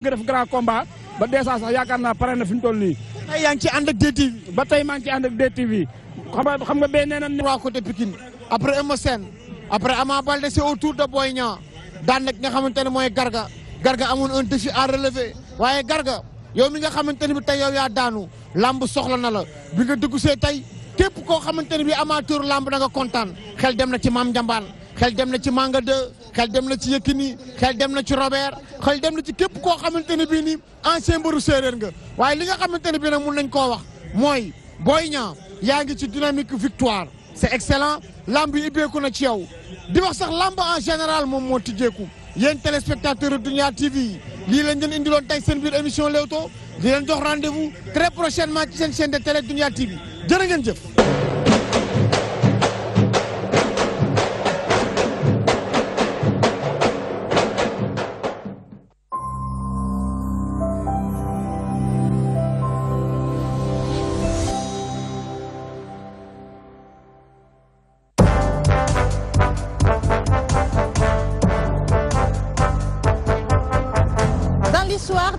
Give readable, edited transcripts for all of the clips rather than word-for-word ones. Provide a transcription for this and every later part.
nga def grand combat ba dèjà sax yaakaar naa pare na fi mu toll nii. tey yaa ngi ci ànd ak DTV. ba tey maa ngi ci ànd ak DTV xam nga bee nee na. waa côté Pikine après Eumeu Sène après Ama Baldé c'est autour de Boy Niang daan nag nga xamante ne mooy Garga amoon un défi à relever waaye Garga yow mi nga xamante ne bi tey yow yaa daanu lamb soxla na la bi nga dugg see tey képp koo xamante ne bi amateur lamb da nga kontaan xel dem na ci Mame Ndiambane xel dem na ci Manga 2 xel dem na ci Yékini xel dem na ci Robert xel dem na ci képp koo xamante ne bii ni ancien mbëru séeréer nga waaye li nga xamante ne bii nag mun nañ koo wax mooy Boy Niang yaa ngi ci dynamique victoire c'est excellent lamb yi ibbeeku na ci yow di wax sax lamb en général moom moo tijjeeku yéen téléspectateurs Dunya TV lii lañ leen indiloon tey seen biir émission Leewtoo di leen jox rendez-vous très prochainement ci seen chaîne de télé Dunya TV jërë ngeen jëf.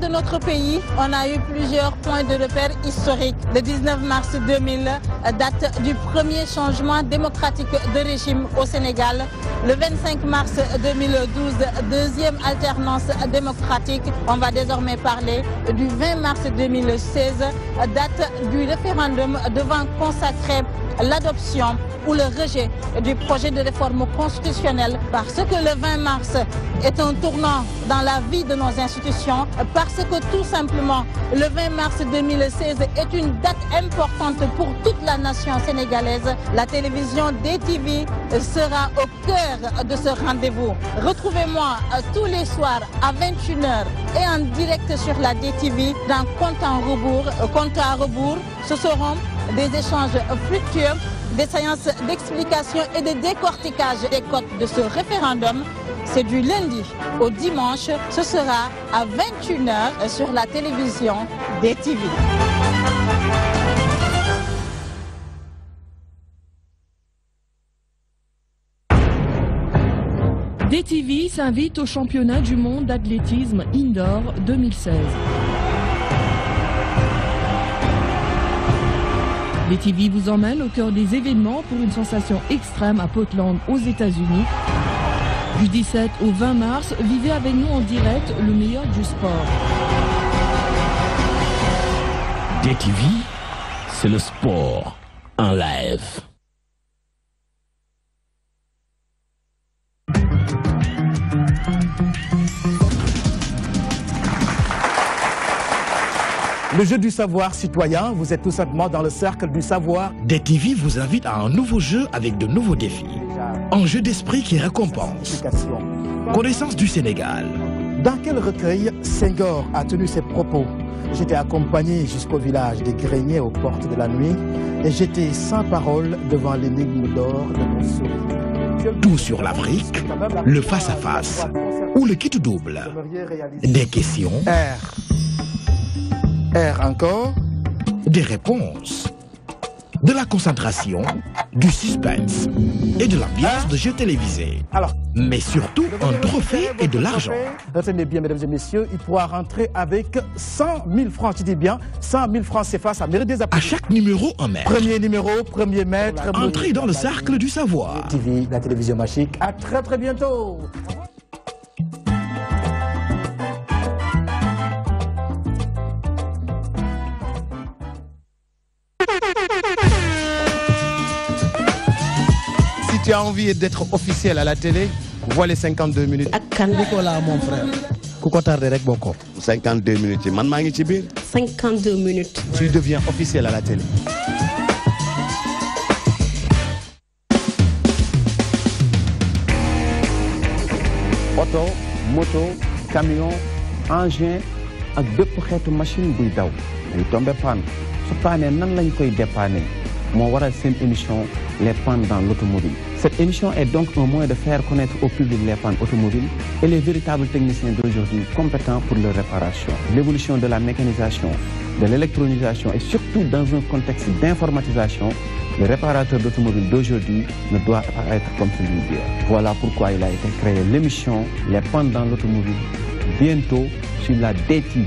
De notre pays, on a eu plusieurs points de repère historiques. Le 19 mars 2000, date du premier changement démocratique de régime au Sénégal. Le 25 mars 2012, deuxième alternance démocratique. On va désormais parler du 20 mars 2016, date du référendum devant consacrer l'adoption ou le rejet du projet de réforme constitutionnelle, parce que le 20 mars est un tournant dans la vie de nos institutions, parce que tout simplement le 20 mars 2016 est une date importante pour toute la nation sénégalaise. La télévision DTV sera au cœur de ce rendez-vous. Retrouvez-moi tous les soirs à 21h et en direct sur la DTV dans Compte à rebours. Ce seront des échanges fructueux, des séances d'explication et de décortiquage des codes de ce référendum. C'est du lundi au dimanche. Ce sera à 21h sur la télévision DTV. DTV s'invite au championnat du monde d'athlétisme indoor 2016. DTV vous emmène au cœur des événements pour une sensation extrême à Portland, aux États-Unis. Du 17 au 20 mars, vivez avec nous en direct le meilleur du sport. DTV, c'est le sport en live. Le jeu du savoir citoyen, vous êtes tout simplement dans le cercle du savoir. DTV vous invite à un nouveau jeu avec de nouveaux défis. Un jeu d'esprit qui récompense. Connaissance du Sénégal. Dans quel recueil Senghor a tenu ses propos? J'étais accompagné jusqu'au village des Greniers aux portes de la nuit et j'étais sans parole devant l'énigme d'or de mon sourire. Tout sur l'Afrique, le face-à-face ou le kit double. Des questions. R encore. Des réponses. De la concentration, du suspense et de l'ambiance de jeux télévisés. Mais surtout un trophée et de l'argent. Retenez bien, mesdames et messieurs, il pourra rentrer avec 100 000 francs. Je dis bien 100 000 francs CFA, ça mérite des applaudissements. À chaque numéro, un maître. Premier numéro, premier maître. Entrez dans le cercle du savoir. TV, la télévision magique. À très très bientôt. Tu as envie d'être officiel à la télé, vois les 52 minutes. Nicolas, mon frère. Kouko tardé rek boko. 52 minutes. Man mangi ci bir. 52 minutes. Tu deviens officiel à la télé. Auto, moto, camion, engin ak bépp xeetu machine buy daw. Day tombé panne. Su pané nan lañ koy dépanner. Moo waral seen émission les pannes dans l'automobile. Cette émission est donc un moyen de faire connaître au public les pannes automobiles et les véritables techniciens d'aujourd'hui compétents pour leur réparation. L'évolution de la mécanisation, de l'électronisation et surtout dans un contexte d'informatisation, le réparateur d'automobile d'aujourd'hui ne doit pas être comme celui d'hier. Voilà pourquoi il a été créé l'émission Les pannes dans l'automobile bientôt sur la DTV.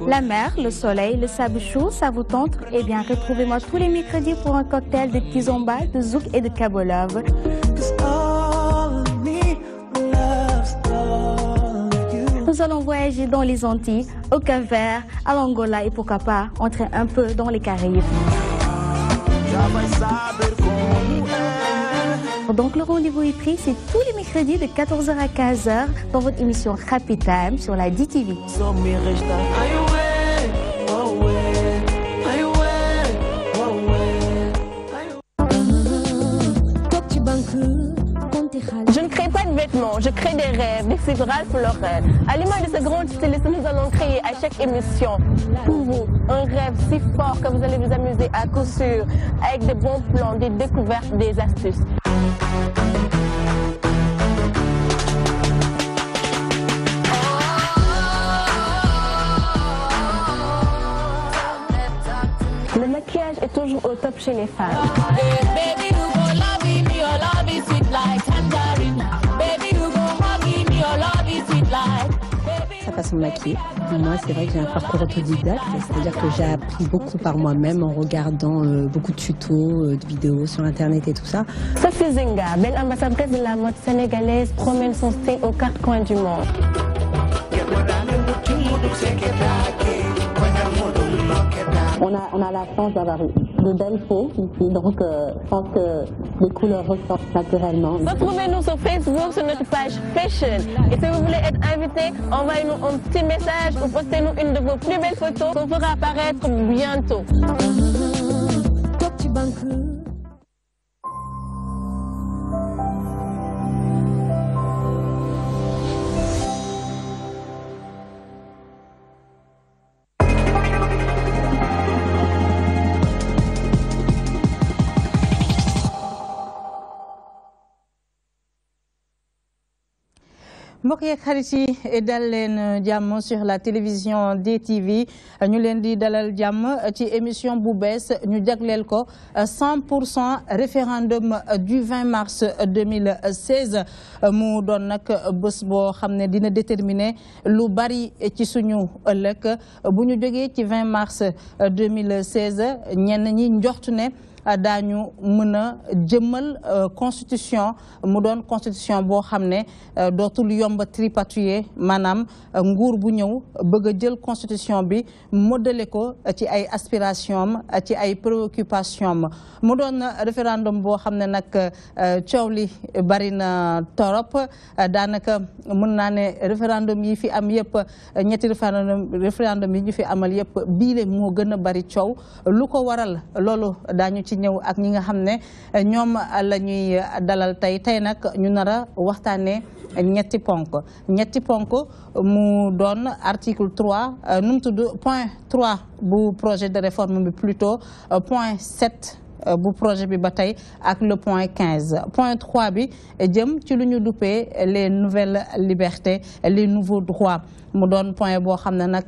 La mer, le soleil, le sable chaud, ça vous tente? Eh bien, retrouvez-moi tous les mercredis pour un cocktail de kizomba, de zouk et de kabolov. Nous allons voyager dans les Antilles, au Cap-Vert, à l'Angola et pourquoi pas entrer un peu dans les Caraïbes. Donc le rendez-vous est pris, c'est tous les mercredis de 14h à 15h dans votre émission Happy Time sur la DTV. Je ne crée pas de vêtements, je crée des rêves, des fibres Ralph Lauren. À l'image de ce grand styliste, nous allons créer à chaque émission pour vous un rêve si fort que vous allez vous amuser à coup sûr avec de bons plans, des découvertes, des astuces. Le maquillage est toujours au top chez les femmes. Sa façon de maquiller. Moi, c'est vrai que j'ai un parcours autodidacte, c'est-à-dire que j'ai appris beaucoup par moi-même en regardant beaucoup de tutos, de vidéos sur Internet et tout ça. Sophie Zenga, belle ambassadrice de la mode sénégalaise, promène son style aux quatre coins du monde. On a la chance d'avoir de belles peaux ici, donc je pense que les couleurs ressortent naturellement. Retrouvez-nous sur Facebook, sur notre page Fashion. Et si vous voulez être invité, envoyez-nous un petit message ou postez-nous une de vos plus belles photos qu'on fera apparaître bientôt. mbokk yeeg xarit yi dal leen jàmm sur la télévision DTV ñu leen di dalal jàmm ci émission bu bees ñu jagleel ko 100% référendum du 20 mars 2016 mu doon nag bés boo xam ne dina déterminer lu bari ci suñu ëllëg bu ñu jógee ci 20 mars 2016 ñenn ñi njortu ne daañu mën a jëmmal constitution mu doon constitution boo xam ne dootul yomb tripatouiller maanaam nguur bu ñëw bëgg a jël constitution bi modelé ko ci ay aspiration am ci ay préoccupation am mu doon référendum boo xam ne nag coow li bari na torop daanaka mën naa ne référendum yi fi am yëpp ñetti référendum yi ñu fi amal yëpp biile moo gën a bari coow lu ko waral loolu daañu ci ñëw ak ñi nga xam ne ñoom la ñuy dalal tey nag ñu nar a waxtaanee ñetti ponk mu doon article 3 nu mu tudd point 3 bu projet de réforme bi plutôt point 7 bu projet bi ba tey ak le point 15 point 3 bi jëm ci lu ñu duppee les nouvelles libertés les nouveaux droits mu doon point boo xam ne nag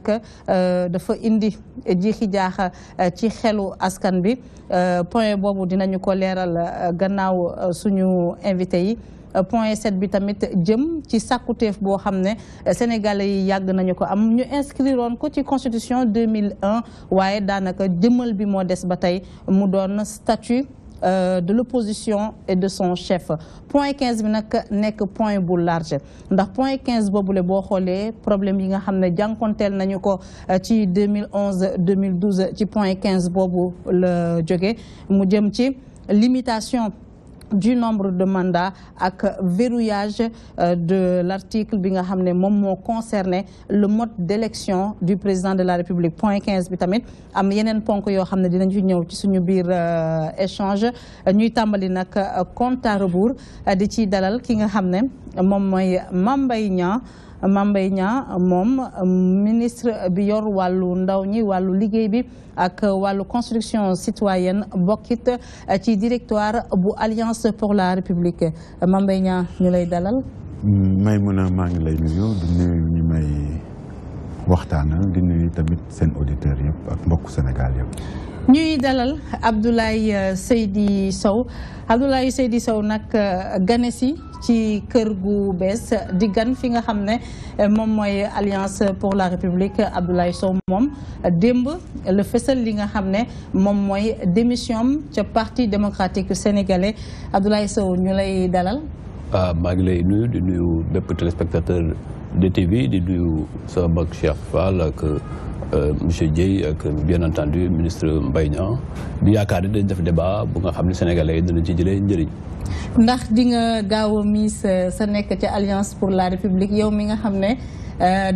dafa indi jiixi jaaxa ci xelu askan bi point boobu dinañu ko leeral gannaaw suñu invité yi point 7 bi tamit jëm ci sàkkuteef boo xam ne sénégalais yi yàgg nañu ko am ñu inscriroon ko ci constitution 2001 waaye daanaka jëmal bi moo des ba tey mu doon statut de l'opposition et de son chef point 15 bi nag nekk point bu large ndax point 15 boobule boo xoolee problème yi nga xam ne jànkonteel nañu ko ci 2011 2012 ci point 15 boobu la jóge mu jëm ci limitation du nombre de mandats ak verrouillage de l'article bi nga xam ne moom moo concerné le mode d'élection du président de la République point 15 bi tamit am yeneen ponk yoo xam ne dinañ fi ñëw ci suñu biir échange ñuy tàmbali nag compte à rebours di ci dalal ki nga xam ne moom mooy Mame Mbaye Niang Mame Mbaye Niang moom ministre bi yor wàllu ndaw ñi wàllu liggéey bi ak wàllu construction citoyenne bokkit ci directoire bu Alliance pour la République Mame Mbaye Niang ñu lay dalal. Maïmouna maa ngi lay nuyu di nuyu ñi may waxtaanal di nuyu tamit seen auditeurs yëpp ak mbokku Sénégal yëpp. ñuy dalal Abdoulaye Seydi Sow Abdoulaye Seydi Sow nag gane si ci kër gu bees di gan fi nga xam ne moom mooy Alliance pour la République. Abdoulaye Sow moom démb la fësal li nga xam ne moom mooy démission ca parti démocratique sénégalais. Abdoulaye Sow ñu lay dalal. maa ngi lay nuyu di nuyu bépp téléspectateur DTV di nuyu sa mag Cheikh Fall ak monsieur Dieye ak bien entendu ministre Mbaye Niang di yaakaar ne dañ def débat bu nga xam ne sénégalais yi dina ci jëlee njëriñ. ndax di nga gaaw a miis sa nekk ci Alliance pour la République yow mi nga xam ne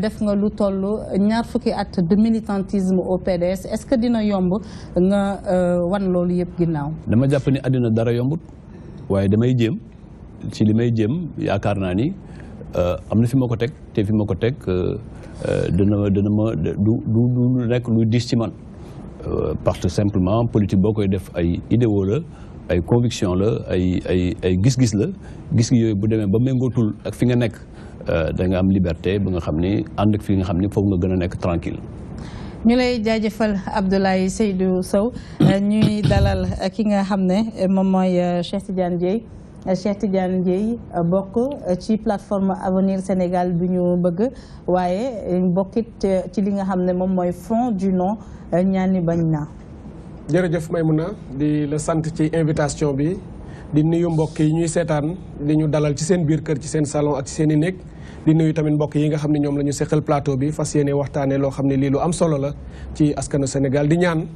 def nga lu toll 2 fukki at de militantisme au PDS est-ce que dina yomb nga wan loolu yëpp ginnaaw. dama jàpp ni àddina dara yombut waaye damay jéem ci li may jéem yaakaar naa ni am na fi ma ko teg te fi ma ko teg dana ma du nekk luy diis ci man parce que simplement politique boo koy def ay idéaux la ay conviction la ay gis-gis la gis yooyu bu demee ba méngootul ak fi nga nekk da nga am liberté ba nga xam ni ànd ak fi nga xam ni foog nga gën a nekk tranquille. ñu lay jaajëfal Abdoulaye Seydou Sow ñuy dalal ki nga xam ne moom mooy Cheikh Tidiane Dieye. Cheikh Tidiane Dieye bokk ci plateforme Avenir Sénégal bi ñu bëgg waaye bokkit ci li nga xam ne moom mooy Front du Non ñaani bañ naa. jërëjëf Maymouna di la sant ci invitation bi di nuyu mbokk yi ñuy seetaan di ñu dalal ci seen biir kër ci seen salon ak ci seen i néeg di nuyu tamit mbokk yi nga xam ne ñoom la ñu seqal plateau bi fas yéene waxtaanee loo xam ne lii lu am solo la ci askanu Sénégal di ñaan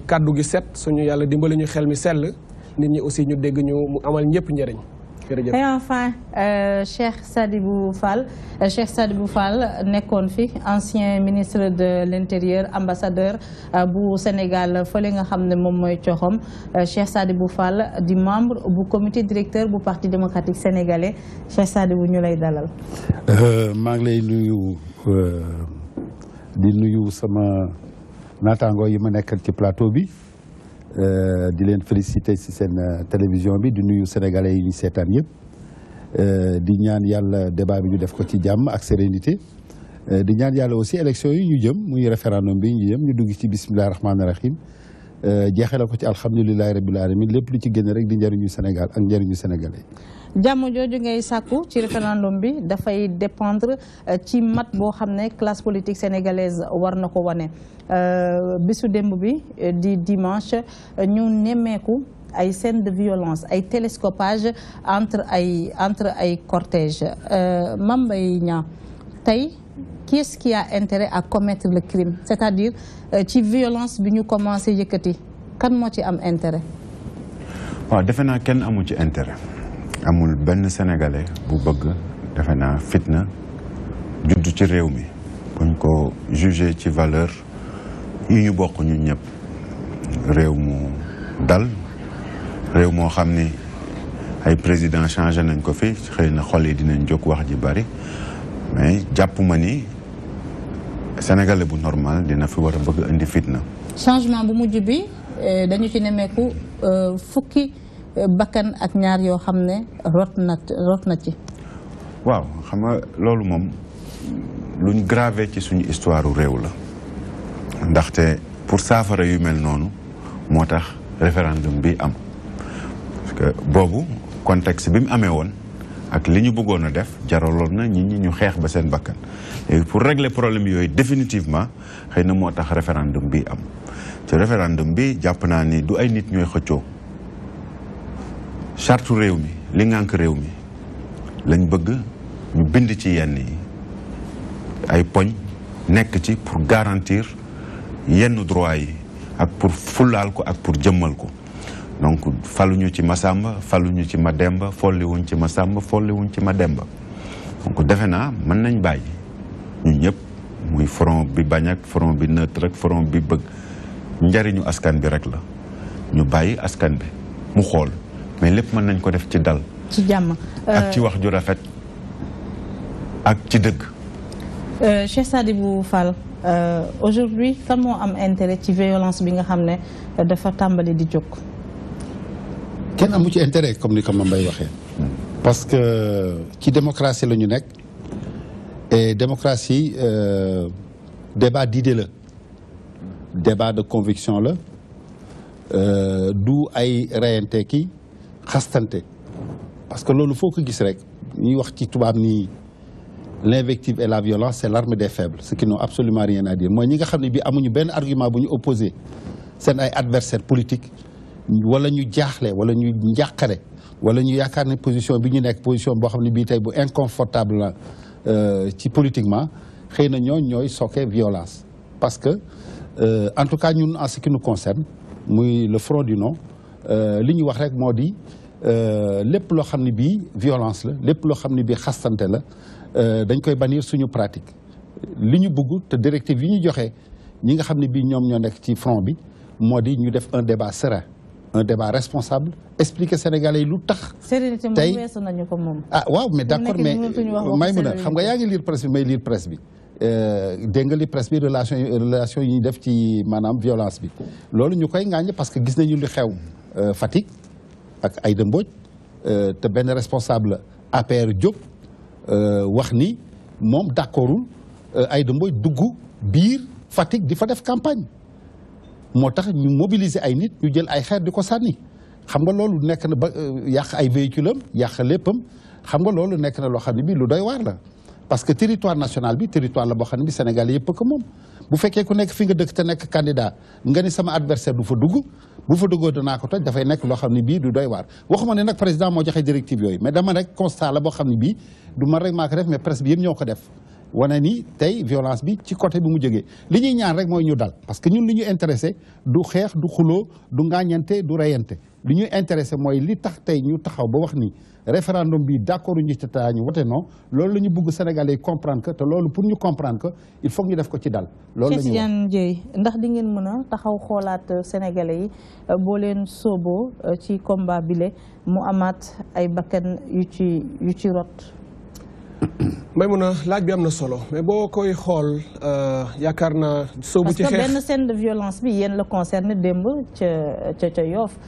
kàddu gi set suñu yàlla dimbali ñu xel mi sell. nit ñi aussi ñu dégg ñu mu amal ñëpp njëriñ. jërëjëf. Et enfin Cheikh Sadibou Fall Cheikh Sadibou Fall nekkoon fi ancien ministre de l'Intérieur ambassadeur bu Sénégal fële nga xam ne moom mooy coxom Cheikh Sadibou Fall di membre bu comité directeur bu parti démocratique sénégalais Cheikh Sadibou ñu lay dalal. maa ngi lay nuyu di nuyu sama naataangoo yi ma nekkal ci plateau bi. di leen féliciter ci seen télévision bi di nuyu sénégalais yi ñu seetaan yëpp di ñaan yàlla débat bi ñu def ko ci jàmm ak sérénité di ñaan yàlla aussi élection yi ñu jëm muy référendum bi ñu jëm ñu dugg ci bismillahi rahmaani rahim jeexale ko ci alhamdulilahi rabbil alamin lépp lu ci génn rek di njëriñu Sénégal ak njëriñu sénégalais. jàmm jooju ngay sàkku ci référendum bi dafay dépendre ci mat boo xam ne classe politique sénégalaise war na ko wane bisu démb bi di dimanche ñu nemmeeku ay scènes de violence ay télescopage entre ay cortège Mame Mbaye Niang tey qui est-ce qui a intérêt à commettre le crime c'est-à-dire ci violence bi ñu commencé yëkkati kan moo ci am intérêt. waaw defe naa kenn amu ci intérêt. amul benn sénégalais bu bëgg defe naa fitna juddu ci réew mi buñ ko jugé ci valeur yi ñu bokk ñun ñëpp réew mu dal réew moo xam ni ay président changé nañ ko fi xëy na xol yi dinañ jóg wax ji bari mais jàpp ma ni sénégalais bu normal dina fi war a bëgg indi fitna. changement bu mujj bi dañu ci nemmeeku fukki bakkan ak ñaar yoo xam ne rot na ci. waaw xam nga loolu moom luñ gravé ci suñu histoire réew la ndaxte pour saafara yu mel noonu moo tax référendum bi am parce que boobu contexte bi mu amee woon ak li ñu bëggoon a def jaraloon na nit ñi ñu xeex ba seen bakkan et pour régler problème yooyu définitivement xëy na moo tax référendum bi am te référendum bi jàpp naa ni du ay nit ñooy xëccoo. charte réew mi li ngànk réew mi lañ bëgg ñu bind ci yenn yi ay poñ nekk ci pour garantir yenn droit yi ak pour fulaal ko ak pour jëmmal ko donc faluñu ci Masamba faluñu ci Mademba folliwuñ ci Masamba folliwuñ ci Mademba donc defe naa mën nañ bàyyi ñun ñëpp muy front bi bañ ak front bi neutre rek front bi bëgg njariñu askan bi rek la ñu bàyyi askan bi mu xool mais lépp mën nañ ko def ci dal. ci jàmm. ak ci wax ju rafet ak ci dëgg. Cheikh Sadibou Fall aujourd'hui kan moo am intérêt ci violence bi nga xam ne dafa tàmbali di jóg. kenn amu ci intérêt comme ni ko Mame Mbaye waxee. parce que ci démocratie la ñu nekk et démocratie débat d'idée la débat de conviction la du ay reyante ki xastante parce que loolu foo ko gis rek ñuy wax ci tubaab ni l'invective et la violence c'est l'arme des faibles ce qui n'ont absolument rien à dire mooy ñi nga xam ne bi amuñu benn argument bu ñu opposé seen ay adversaires politiques wala ñu jaaxle wala ñu njàqare wala ñu yaakaar ne position bi ñu nekk position boo xam ne bii tey bu inconfortable la ci politiquement xëy na ñooy sooke violence parce que en tout cas ñun en ce qui nous concerne muy le Front du Non li ñu wax rek moo di lépp loo xam ne bii violence la lépp loo xam ne bii xastante la dañ koy bannir suñu pratique li ñu bëgg te directive yi ñu joxe ñi nga xam ne bii ñoom ñoo nekk ci front bi moo di ñu def un débat serein un débat responsable expliquer Sénégalais yi lu tax. sérénité moom weesu nañu ko moom. ah waaw mais d'accord mais may mun a xam nga yaa ngi lire presse bi may lire presse bi dégg nga li presse bi relation yi ñu def ci maanaam violence bi loolu ñu koy ŋàññ parce que gis nañu li xew Fatick ak Aïda Mbodj te benn responsable APR Diop wax ni moom d'accordul Aïda Mbodj dugg biir Fatick di fa def campagne moo tax ñu mobiliser ay nit ñu jël ay xeer di ko sànni xam nga loolu nekk na ba yàq ay véhicule am yàq léppam xam nga loolu nekk na loo xam ne bi lu doy waar la parce que territoire national bi territoire la boo xam ne bi Sénégal yëpp ko moom bu fekkee ku nekk fi nga dëkk te nekk candidat nga ni sama adversaire du fa dugg bu fa duggoo danaa ko toj dafay nekk loo xam ne bii du doy waar waxuma ne nag président moo joxe directive yooyu mais dama rek constat la boo xam ne bii du man rek maa ko def mais presse bi yëpp ñoo ko def wane ni tey violence bi ci côté bi mu jógee li ñuy ñaan rek mooy ñu dal parce que ñun li ñu intéressé du xeex du xuloo du ngaañante du reyante li ñuy intéressé mooy li tax tey ñu taxaw ba wax ni référendum bi d'accord ñu ci taa ñu wote non loolu la ñu bëgg Sénégalais comprendre que te loolu pour ñu comprendre que il faut ñu def ko ci dal loolu la ñu Tidiane Dièye ndax di ngeen mën a taxaw xoolaat Sénégalais yi boo leen sooboo ci combat bile mu amaat ay bakkan yu ci rot Maïmouna laaj bi am na solo mais boo koy xool yaakaar naa soobu ci xeex parce que benn scène de violence bi yéen la concerné démb ca Yoff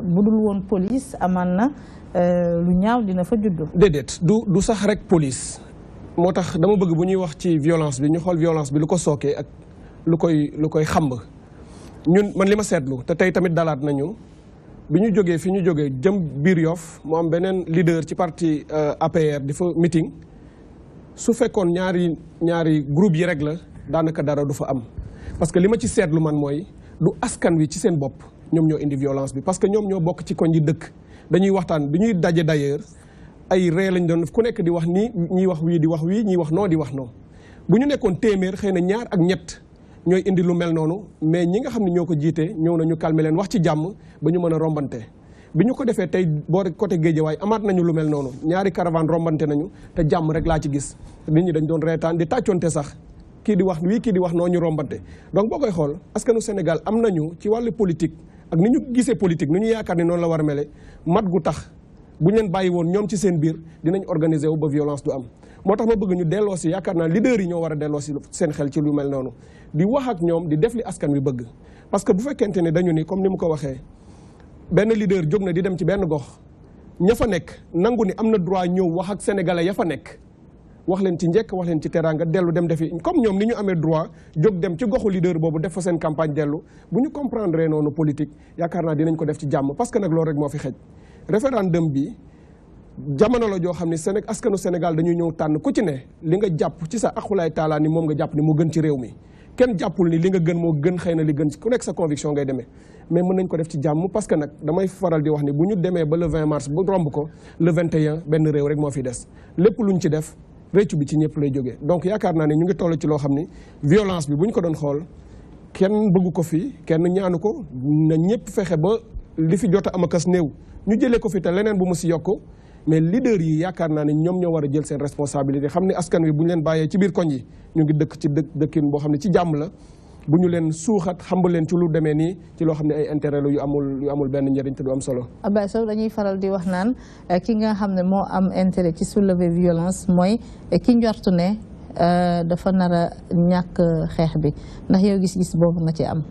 bu dul woon police amaan na lu ñaaw dina fa juddu. déedéet du sax rek police moo tax dama bëgg bu ñuy wax ci violence bi ñu xool violence bi lu ko sookee ak lu koy xamb ñun man li ma seetlu te tey tamit dalaat nañu bi ñu jógee fi ñu jógee jëm biir Yoff mu am beneen leader ci parti APR di fa meeting su fekkoon ñaari groupe yi rek la daanaka dara du fa am parce que li ma ci seetlu man mooy du askan wi ci seen bopp ñoom ñoo indi violence bi parce que ñoom ñoo bokk ci koñ yi dëkk dañuy waxtaan bi ñuy daje d'ailleurs ay ree lañ doon ku nekk di wax nii ñiy wax wii di wax wii ñiy wax noo di wax noo bu ñu nekkoon téeméer xëy na ñaar ak ñett ñooy indi lu mel noonu mais ñi nga xam ne ñoo ko jiite ñëw nañu calmer leen wax ci jàmm ba ñu mën a rombante bi ñu ko defee tey boo côté Guédiawaye amaat nañu lu mel noonu ñaari caravane rombante nañu te jàmm rek laa ci gis nit ñi dañ doon reetaan di tàccoonte sax kii di wax wii kii di wax noo ñu rombante donc boo koy xool askanu Sénégal am nañu ci wàllu politique ak ni ñu gisee politique ni ñu yaakaar ne noonu la war a mele mat gu tax bu ñu leen bàyyi woon ñoom ci seen biir dinañ organiser wu ba violence du am moo tax ma bëgg ñu delloo si yaakaar naa leader yi ñoo war a delloo si seen xel ci lu mel noonu di wax ak ñoom di def li askan wi bëgg parce que bu fekkente ne dañu ni comme ni mu ko waxee benn leader jóg na di dem ci benn gox ña fa nekk nangu ni am na droit ñëw wax ak sénégalais ya fa nekk wax leen ci njëkk wax leen ci teraanga dellu dem defi comme ñoom ni ñu amee droit jóg dem ci goxu leader boobu def fa seen campagne dellu bu ñu comprendre noonu politique yaakaar naa dinañ ko def ci jàmm parce que nag loolu rek moo fi xej référendum bi jamono la joo xam ne askanu Sénégal dañuy ñëw tànn ku ci ne li nga jàpp ci sa axulaay taalaa ni moom nga jàpp ni moo gën ci réew mi kenn jàppul ni li nga gën moo gën xëy na li gën ku nekk sa conviction ngay demee mais mën nañ ko def ci jàmm parce que nag damay faral di wax ni bu ñu demee ba le 20 mars bu romb ko le 21 benn réew rek moo fi des lépp luñ ci def réccu bi ci ñëpp lay jógee donc yaakaar naa ne ñu ngi toll ci loo xam ni violence bi bu ñu ko doon xool kenn bëggu ko fi kenn ñaanu ko na ñëpp fexe ba li fi jot a am akas néew ñu jëlee ko fi te leneen bu mu si yokk mais leader yi yaakaar naa ne ñoom ñoo war a jël seen responsabilité xam ne askan wi bu ñu leen bàyyee ci biir koñ yi ñu ngi dëkk ci dëkkin boo xam ne ci jàmm la bu ñu leen suuxat xamb leen ci lu demee nii ci loo xam ne ay intérêt la yu amul benn njëriñ te du am solo. Abdoulaye Sow dañuy faral di wax naan ki nga xam ne moo am intérêt ci soulever violence mooy ki njortu ne dafa nar a ñàkk xeex bi ndax yow gis-gis boobu nga ci am.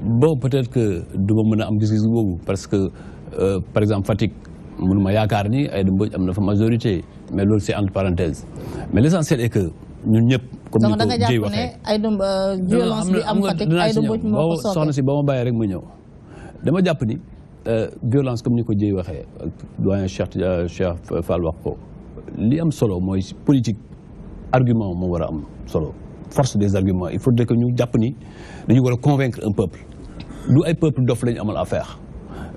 Bon peut-être que du ma mën a am gis-gis boobu parce que par exemple Fatick mënuma yaakaar ni Aïda Mbodj am na fa majorité mais loolu c'est entre parenthèses mais l'essentiel est que ñun ñëpp comme ni ko Dieye waxee ay violence bi am Fatick Aïda Mbodj moo ko sooke soxna si ba ma bàyyi rek mu ñëw dama jàpp ni violence comme ni ko Dieye waxee doyen Cheikh Fall wax ko li am solo mooy politique argument moo war a am solo force des arguments il faudrait que ñu jàpp ni dañu war a convaincre un peuple du ay peuple dof lañu amal affaire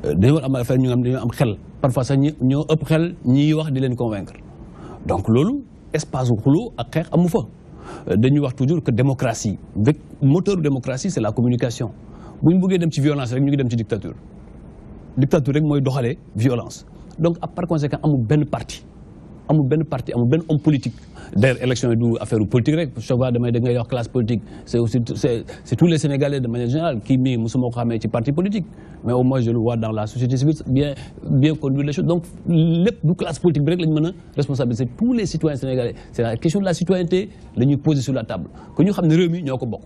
dañu war amal affaire ñu am dañoo am xel parfois sax ñoo ëpp xel ñiy wax di leen convaincre donc loolu espace u xuloo ak xeex amu fa dañuy wax toujours que démocratie moteur démocratie c'est la communication bu ñu bëggee dem ci violence rek ñu ngi dem ci dictature rek mooy doxalee violence donc par conséquent amul benn parti amul benn homme politique d'ailleurs élection yi du affaire politique rek chaque fois damay da ngay wax classe politique c'est aussi c'est tous les Sénégalais de manière générale kii mii mosuma ko xamee ci parti politique mais au moins je le vois dans la société civile bien conduire les choses donc lépp du classe politique bi rek la ñu mën a responsabiliser tous les citoyens sénégalais c'est la question de la citoyenneté la ñuy poser sur la table que ñu xam ne réew mi ñoo ko bokk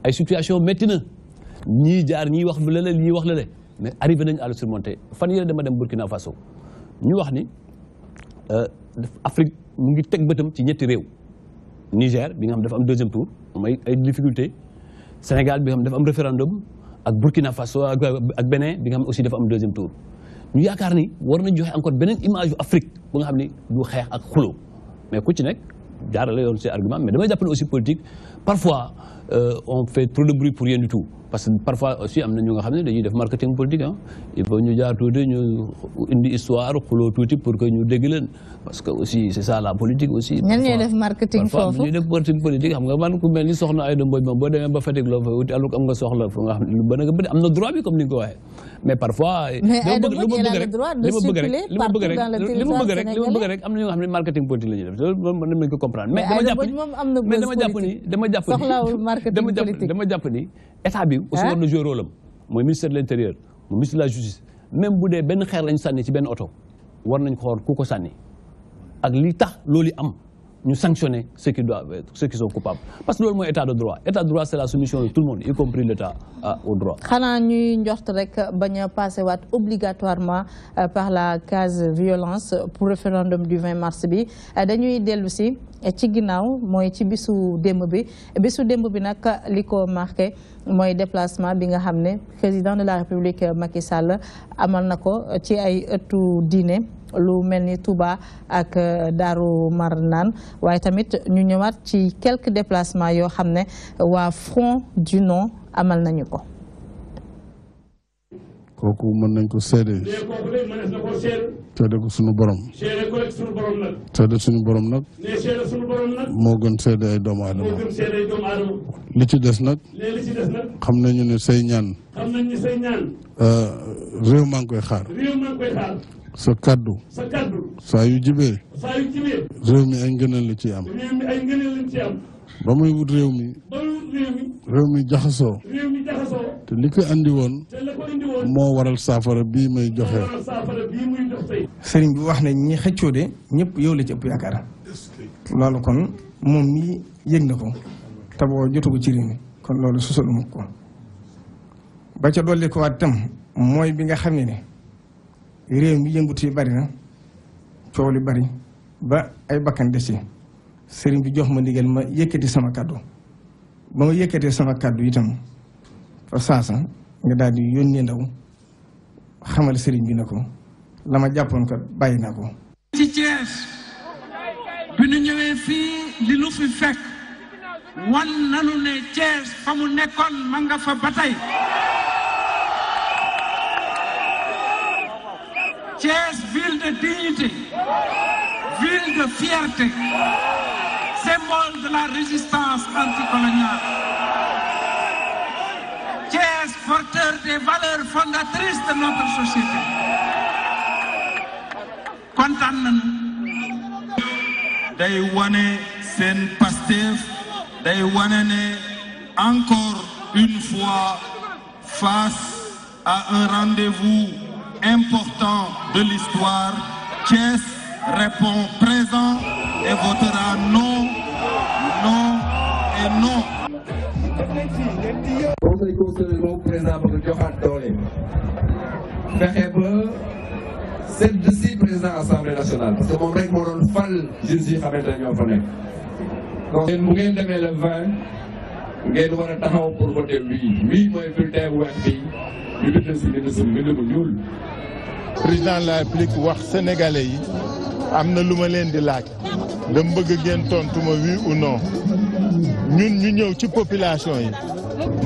ay situation métti na ñii jaar ñii wax lële ñii wax lële mais arrivé nañu à le surmonter fan yële dama dem Burkina Faso ñu wax ni Afrique mu ngi teg bëtam ci ñetti réew Niger bi nga xam dafa am deuxième tour am ay difficulté Sénégal bi nga xam dafa am référendum ak Burkina Faso ak Bénin bi nga xam aussi dafa am deuxième tour ñu yaakaar ni war nañ joxe encore beneen image yu Afrique bu nga xam ni du xeex ak xulo mais ku ci nekk jaarale yoon ces arguments mais damay jàpp ne aussi politique parfois on fait trop de bruit pour rien du tout parce que parfois aussi am na ñu nga xam ne dañuy def marketing politique ah il faut ñu jaar tuuti ñu indi histoire xuloo tuuti pour que ñu dégg leen parce que aussi c'est ça la politique aussi. ñan ñooy def marketing foofu ñuy def marketing politique xam nga man ku mel ni soxna Aïda Mbodj moom boo demee ba Fatick loo fa wuti alors am nga soxla fu nga xam ne lu bëri nga bëri am na droit bi comme ni nga ko waxee mais parfois. mais Aïda Mbodj il a le droit de circuler partout dans le territoire sénégalais li ma bëgg rek am na ñoo xam ne marketing politique la ñuy def loolu mën nañu ko comprendre. mais dama jàpp ni état bi aussi war na jouer rôle am mooy ministère de l'intérieur mooy ministre de la justice même bu dee benn xeer lañu sànni ci benn oto war nañ xool ku ko sànni ak li tax loolu am ñu sanctionner ceux qui sont coupables parce que loolu mooy état de droit c'est la soumission de tout le monde y compris l'état au droit. xanaa ñuy njort rek bañ a passé waat obligatoirement par la case violence pour référendum du 20 mars bi dañuy dellu si ci ginnaaw mooy ci bisu démb bi nag li ko marqué mooy déplacement bi nga xam ne président de la République Macky Sall amal na ko ci ay ëttu diine lu mel ni Touba ak Daaru Marnaan waaye tamit ñu ñëwaat ci quelques déplacements yoo xam ne waa Front du Non amal nañu ko. kooku mën nañ ko seede. kooku de mënees na ko seede. seede ko sunu borom. seede ko rek sunu borom nag. seede sunu borom nag. ne seede sunu borom nag. moo gën seede ay doomu aadama. moo gën seede ay doomu aadama. li ci des nag. li ci des nag. xam nañu ne say ñaan. xam nañu ne say ñaan. réew maa ngi koy xaar. réew maa ngi koy xaar. sa kaddu. sa kaddu. saa yu jibee. saa yu jibee. réew mi ay ngëneel la ci am. réew mi ay ngëneel lañ ci am. ba muy wut réew mi. ba muy wut réew mi. réew mi jaxasoo. réew mi jaxasoo. te li ko andi woon. te la ko indi woon. moo waral saafara bii may joxe. moo waral saafara bii muy jox tey. sëriñ bi wax ne ñi xëccoo de ñëpp yow la ci ëpp yaakaar loolu kon moom mii yëg na ko te boo jotagu ci réew mi kon loolu susalu ma ko ba ca dolli ko waat itam mooy bi nga xam ne réew mi yëngut yi bari na coow li bari ba ay bakkan des ci sëriñ bi jox ma ndigal ma yëkkati sama kaddu ba ma yëkkatee sama kaddu itam fa saasa nga daal di yónnee ndaw xamal sëriñ bi na ko la ma jàppoon ko bàyyi naa ko. ci Thiès bi ñu ñëwee fii li nu fi fekk wan nanu ne Thiès fa mu nekkoon ma nga fa ba tey Thiès ville de dignité ville de fierté symbole de la résistance anticoloniale Thiès porteur des valeurs fondatrices de notre société kontaan nañu day wane seen Pastef day wane ne encore une fois face à un rendez-vous important de l'histoire Thiès répond présent et votera non, non et non. conseil constitutionnel boobu président bëgg joxaat doole fexe ba sedd si président assemblée nationale parce que moom rek moo doon fal juges yi xamante ne ñoo fa nekk donc bu ngeen demee le 20 ngeen war a taxaw pour voter oui mooy bulletin bu weex bi ñu bind si bind bu ñuul. président de la République wax sénégalais yi am na lu ma leen di laaj dama bëgg ngeen tontu ma oui ou non ñun ñu ñëw ci population yi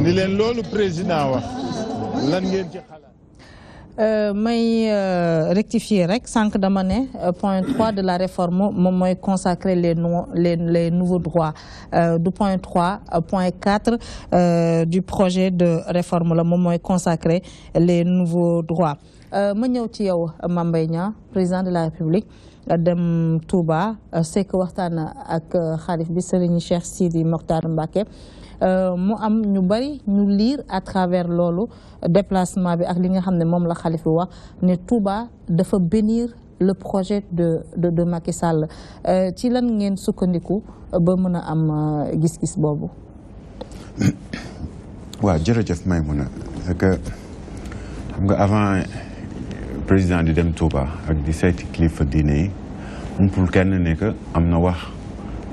ni leen loolu président wax lan ngeen ci xalaat. may rectifier rek sànq dama ne point 3 de la réforme moom mooy consacrer les nouveaux droits du point 3 point 4 du projet de réforme la moom mooy consacrer les nouveaux droits. ma ñëw ci yow Mame Mbaye Niang président de la République dem Touba sekk waxtaan ak xalif bi Serigne Cheikh Sidi Mokhtar Mbacké mu am ñu bari ñu lire à travers loolu déplacement bi ak li nga xam ne moom la xalif bi wax ne Touba dafa bénir le projet de Macky Sall ci lan ngeen sukkandiku ba mën a am gis-gis boobu. waaw jërëjëf Maïmouna c'est que xam nga avant président di dem Touba ak di seeti kilifa diine yi umpul kenn ne que am na wax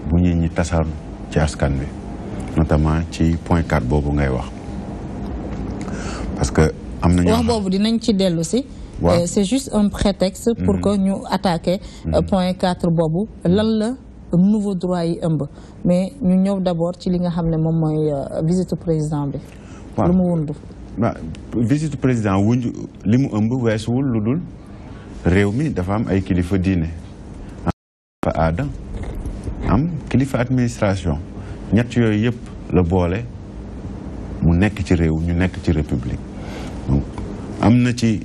bu ñi tasar ci askan bi notamment ci point 4 boobu ngay wax parce que am na wax boobu dinañ ci dellu si. c'est juste un prétexte pour que ñu attaquer point 4 boobu lan la nouveau droit yi ëmb mais ñu ñëw d'abord ci li nga xam ne moom mooy visite président bi. lu mu wundu. visite président wuñ li mu ëmb weesuwul lu dul réew mi dafa am ay kilifa diine am kilifa aada am kilifa administration ñett yooyu yëpp la boole mu nekk ci réew ñu nekk ci république donc am na ci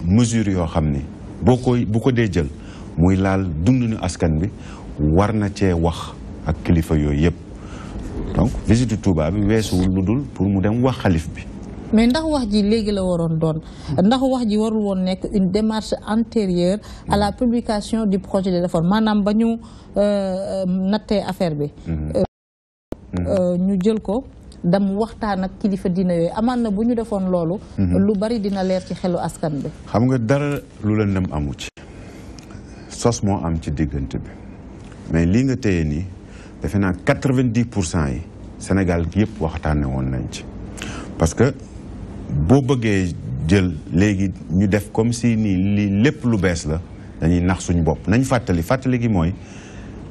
mesure yoo xam ni bu ko dee jël muy laal dunduñu askan bi war na cee wax ak kilifa yooyu yëpp donc visite Touba bi weesuwul lu dul pour mu dem wax xalif bi. mais ndax wax ji léegi la waroon doon ndax wax ji warul woon nekk une démarche antérieure à la publication du projet de réforme maanaam ba ñu nattee affaire bi. ñu jël ko dem waxtaan ak kilifa dina yooyu amaan na bu ñu defoon loolu. lu bari dina leer ci xelu askan bi. xam nga dara lu la ndem amu ci sos moo am ci diggante bi mais lii nga téye nii defe naa 90% yi Sénégal gi yëpp waxtaane woon nañ ci parce que boo bëggee jël léegi ñu def comme si nii lii lépp lu bees la dañuy nax suñu bopp nañ fàttali gi mooy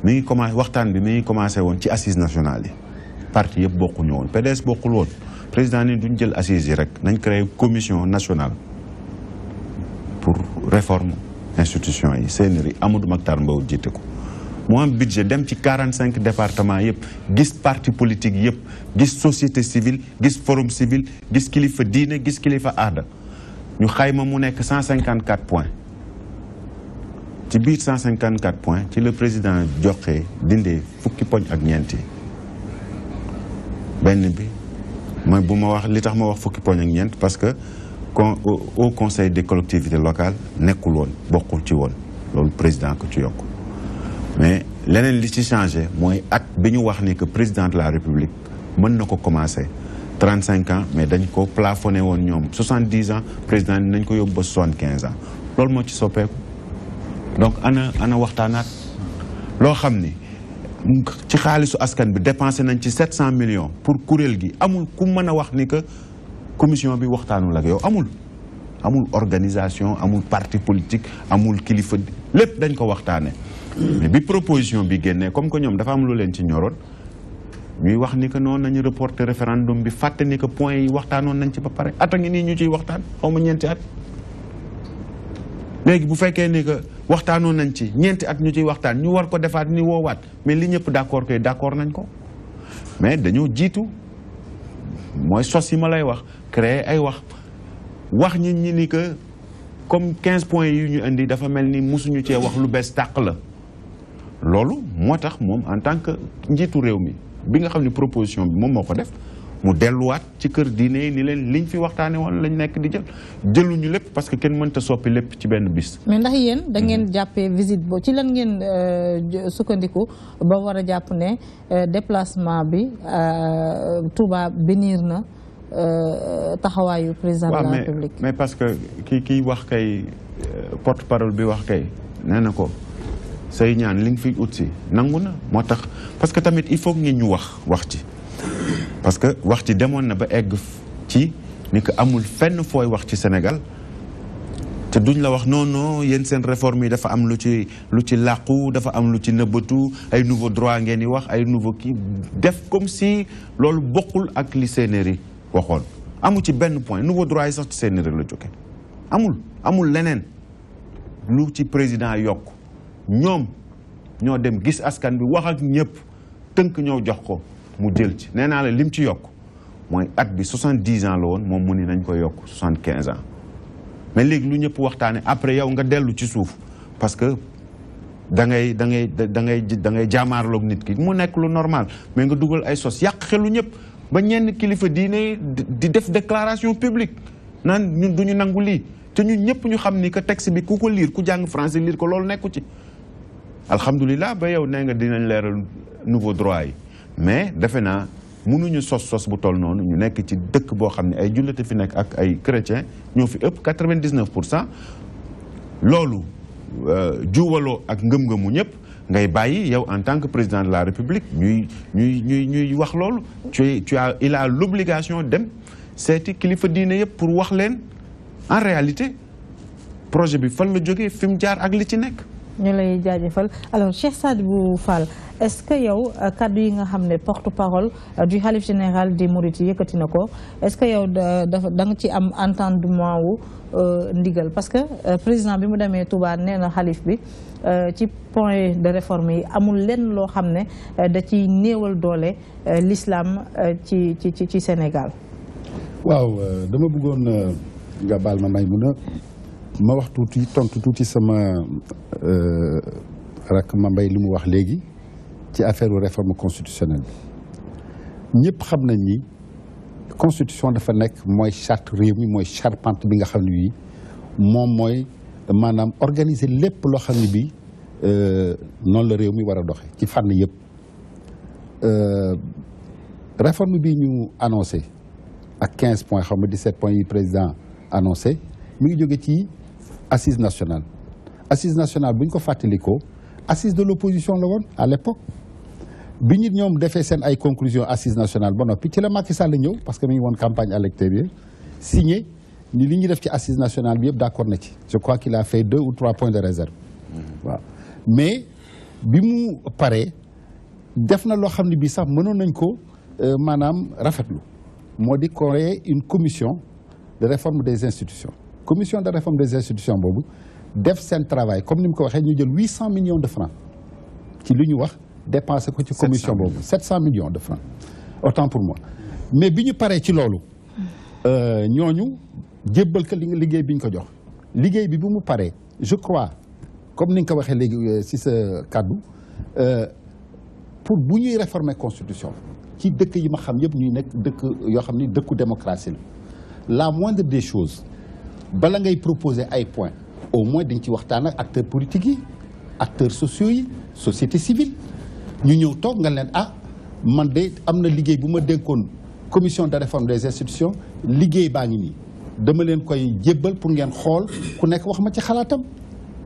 mi ngi commencé waxtaan bi mi ngi commencé woon ci assises nationales yi parti yëpp bokkuñu woon PDS bokkul woon président ni duñ jël assises yi rek nañ créé commission nationale pour réforme institution yi CNRI Amadou Mahtar Mbow jiite ko mu am budget dem ci 45 départements yëpp gis parti politique yëpp gis société civile gis forum civil gis kilifa diine gis kilifa aada ñu xayma mu nekk 154 points ci biir 154 points ci le président joxe dindee fukki poñ ak ñeenti benn bi mooy bu ma wax li tax ma wax fukki poñ ak ñeent parce que au conseil des collectivités locales nekkul woon bokkul ci woon loolu président ko ci yokk mais leneen li ci changé mooy at bi ñu wax ni que président de la république mën na ko commencé 35 ans mais dañ ko plafonné woon ñoom 70 ans président nañ ko yóbbu ba 75 ans loolu moo ci soppeeku donc ana waxtaanaat loo xam ni ci xaalisu askan bi dépensé nañ ci 700 millions pour kuréel gi amul ku mën a wax ni que commission bi waxtaanul ak yow amul organisation amul parti politique amul kilifa lépp dañ ko waxtaane mais bi proposition bi génnee comme que ñoom dafa am lu leen ci ñoroon ñuy wax ni que noonu nañu reporter référendum bi fàtte ni que point yi waxtaanoon nañ ci ba pare at a ngi nii ñu ciy waxtaan xaw ma ñeenti at léegi bu fekkee ni que waxtaanoon nañ ci ñeenti at ñu ciy waxtaan ñu war ko defaat ni woowaat mais li ñëpp d'accord koy d'accord nañ ko mais dañoo jiitu mooy sos yi ma lay wax créer ay wax nit ñi ni que comme 15 points yu ñu indi dafa mel ni musuñu cee wax lu bees tàq la loolu moo tax moom en tant que njiitu réew mi bi nga xam ne proposition bi moom moo ko def mu delluwaat ci kër diine yi ni leen liñ fi waxtaane woon lañ nekk di jëluñu lépp parce que kenn mënta soppi lépp ci benn bis. mais ndax yéen da ngeen jàppee visite boobu ci lan ngeen sukkandiku ba war a jàpp ne déplacement bi Touba bénir na taxawaayu président de la République. mais parce que kii wax kay porte-parole bi wax kay nee na ko say ñaan li nga fi ut si nangu na moo tax parce que tamit il faut que ñu wax ci parce que wax ci demoon na ba egg ci ni que amul fenn fooy wax ci Sénégal te duñ la wax non non yéen seen réforme yi dafa am lu ci làqu dafa am lu ci nëbbatu ay nouveau droit ngeen di wax ay nouveau kii def comme si loolu bokkul ak li CNRI waxoon amu ci benn point nouveau droit yi sax ci CNRI la jóge amul leneen lu ci président yokk ñoom ñoo dem gis askan bi wax ak ñëpp tënk ñoo jox ko mu jël ci nee naa la lim ci yokk mooy at bi 70 ans la woon moom mu ni nañ ko yokk 75 ans mais léegi lu ñëpp waxtaane après yow nga dellu ci suuf parce que da ngay jaamaarloog nit ki mu nekk lu normal mais nga dugal ay sos yàq xelu ñëpp ba ñenn kilifa diine di def déclaration publique naan ñun duñu nangu lii te ñun ñëpp ñu xam ni que texte bi ku ko lire ku jàng français lire ko loolu nekku ci alhamdulilah ba yow nee nga dinañ leeral nouveau droit yi mais defe naa mënuñu sos bu toll noonu ñu nekk ci dëkk boo xam ne ay jullite fi nekk ak ay chrétien ñoo fi ëpp 99% loolu juwaloo ak ngëm-ngëmu ñëpp ngay bàyyi yow en tant que président de la République ñuy wax loolu il a l'obligation dem seeti kilifa diine yëpp pour wax leen en réalité projet bi fan la jógee fi mu jaar ak li ci nekk. ñu lay jaajëfal alors Cheikh Sadibou Fall est-ce que yow kaddu yi nga xam ne porte-parole du khalife général des Mourides yëkkati na ko est-ce que yow da nga ci am entendement wu ndigal parce que président bi mu demee Touba nee na xalif bi ci point de réforme yi amul lenn loo xam ne da ciy néewal doole l'islam ci Sénégal. waaw dama bëggoon nga baal ma ma wax tuuti tontu tuuti sama rak ma mbay li mu wax léegi ci affaire réforme constitutionnelle bi ñëpp xam nañ ni constitution dafa nekk mooy charte réew mi mooy charpente bi nga xam ne bii moom mooy maanaam organiser lépp loo xam ne bii noonu la réew mi war a doxe ci fànn yëpp réforme bi ñu annoncé ak 15 points xam nga 17 points yi président annoncé mi ngi jóge ci assise nationale bu ñu ko fàttalikoo assise de l'opposition la woon à l'époque bi ñu ñoom defee seen ay conclusions assise nationale ba noppi ci la Macky Sall ñëw parce que mi ngi woon campagne à l'extérieur signé ni li ñu def ci assise nationale bi yëpp d'accord na ci je crois qu'il a fait 2 ou 3 points de réserve waaw mais bi mu paree def na loo xam ne bii sax mënoon nañ ko maanaam rafetlu moo di créer une commission de réforme des institutions commission de réforme des institutions boobu def seen travail comme ni mu ko waxee ñu jël 800 millions de francs ci li ñu wax dépensé ko ci commission boobu 700 millions de francs autant pour moi mais bi ñu paree ci loolu ñooñu jébbal ko liggéey bi ñu ko jox liggéey bi bu mu paree je crois comme ni nga ko waxee léegi ci sa kàddu pour bu ñuy réformer constitution ci dëkk yi ma xam yëpp ñuy nekk dëkk yoo xam ni dëkku démocratie la moindre des choses bala ngay proposer ay points au moins dañ ci waxtaan ak acteurs politiques yi acteurs sociaux yi société civile ñu ñëw toog nga leen man de am na liggéey bu ma dénkoon commission de réforme des institutions liggéey baa ngi nii dama leen koy jébbal pour ngeen xool ku nekk wax ma ci xalaatam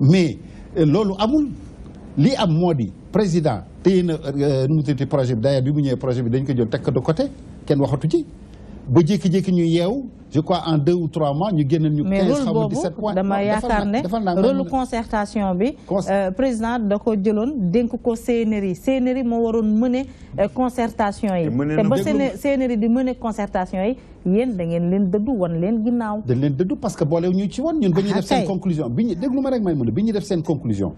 mais loolu amul li am moo di président téye na nu mu tuddati projet bi d'ailleurs bi mu ñëwee projet bi dañ ko jël teg ko de côté kenn waxatu ci ba jékki-jékki ñu yeewu je crois en 2 ou 3 mois ñu génneel ñu 15 xam nga 17 points. dama yaakaar ne rôle concertation bi président da ko jëloon dénk ko CNRI moo waroon mëne concertation yi te ba CNRI di mëne concertation yi yéen da ngeen leen dëddu wan leen ginnaaw. dañ leen dëddu parce que boole ñu ci woon ñun ba ñuy def seen conclusion bi ñu déglu ma rek may mën bi ñuy def seen conclusion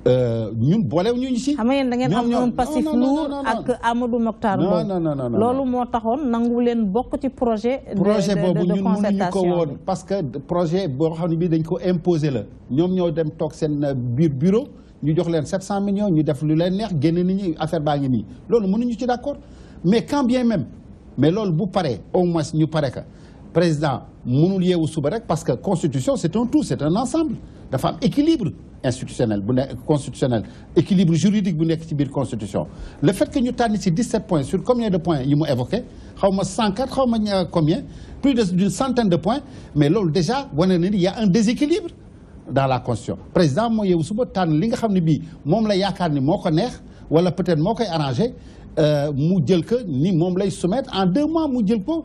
ñun boolew ñu ci. xam nga yéen da ngeen am un passif lourd ak Amadou Mokhtar Mbow. non loolu moo taxoon nangu leen bokk ci projet boobu de ñun mënuñu ko woon parce que projet boo xam ne bii dañ ko imposer la ñoom ñoo dem toog seen biir bureau ñu jox leen 700 millions ñu def lu leen neex génne nit ñi affaire baa ngi nii loolu mënuñu ci d'accord mais quand bien même mais loolu bu paree au moins ñu pare ka président mënul yeewu suba rek parce que constitution c'est un tout c'est un ensemble dafa am équilibre institutionnel bu nekk constitutionnel équilibre juridique bu nekk ci biir constitution le fait que ñu tànn ci 17 points sur combien de points yi mu évoqué xaw ma 104 xaw ma combien plus d'une centaine de points mais loolu déjà wane na ni y a un déséquilibre dans la constitution président moo yeewu suba tànn li nga xam ne bii moom la yaakaar ni moo ko neex wala peut-être moo koy arrangé mu jël ko ni moom lay soumettre en 2 mois mu jël ko